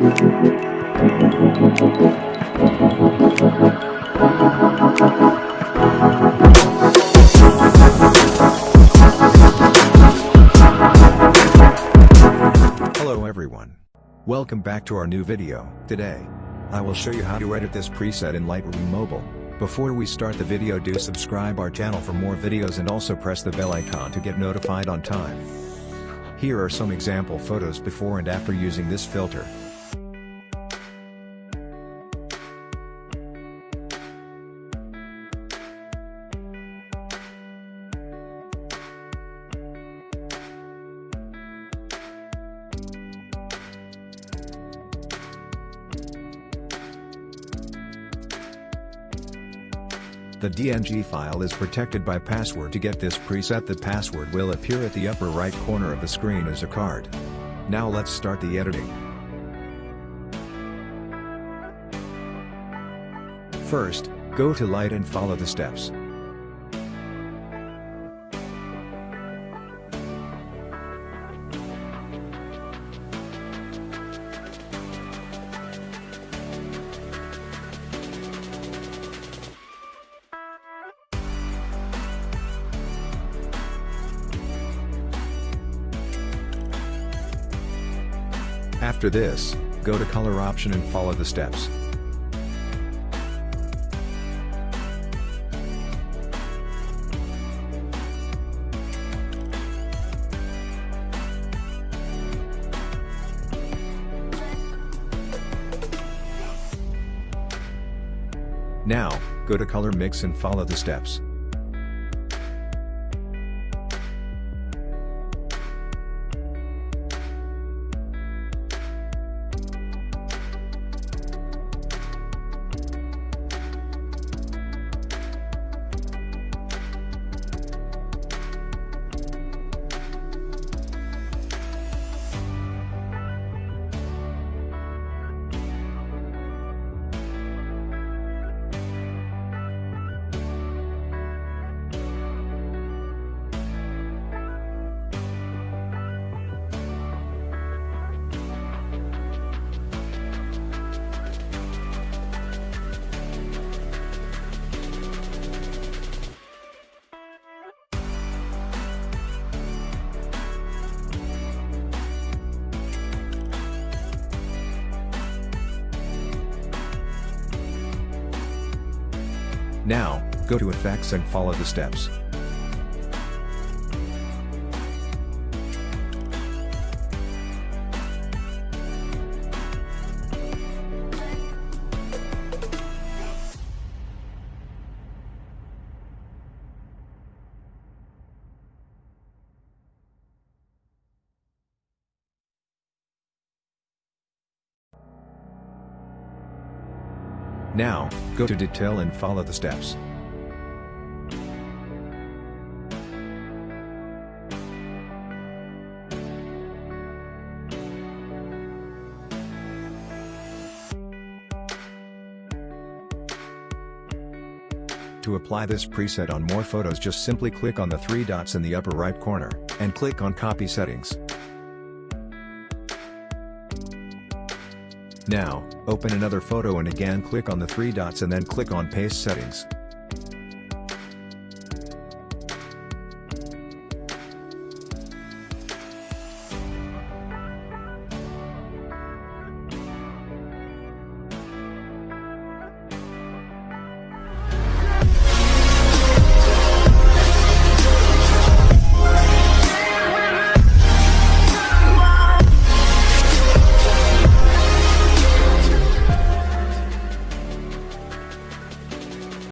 Hello everyone. Welcome back to our new video. Today, I will show you how to edit this preset in Lightroom Mobile. Before we start the video, do subscribe our channel for more videos and also press the bell icon to get notified on time. Here are some example photos before and after using this filter. The DNG file is protected by password. To get this preset, the password will appear at the upper right corner of the screen as a card. Now let's start the editing. First, go to Light and follow the steps. After this, go to Color option and follow the steps. Now, go to Color Mix and follow the steps. Now, go to Effects and follow the steps. Now, go to Detail and follow the steps. To apply this preset on more photos, just simply click on the three dots in the upper right corner, and click on Copy Settings. Now, open another photo and again click on the three dots and then click on Paste Settings.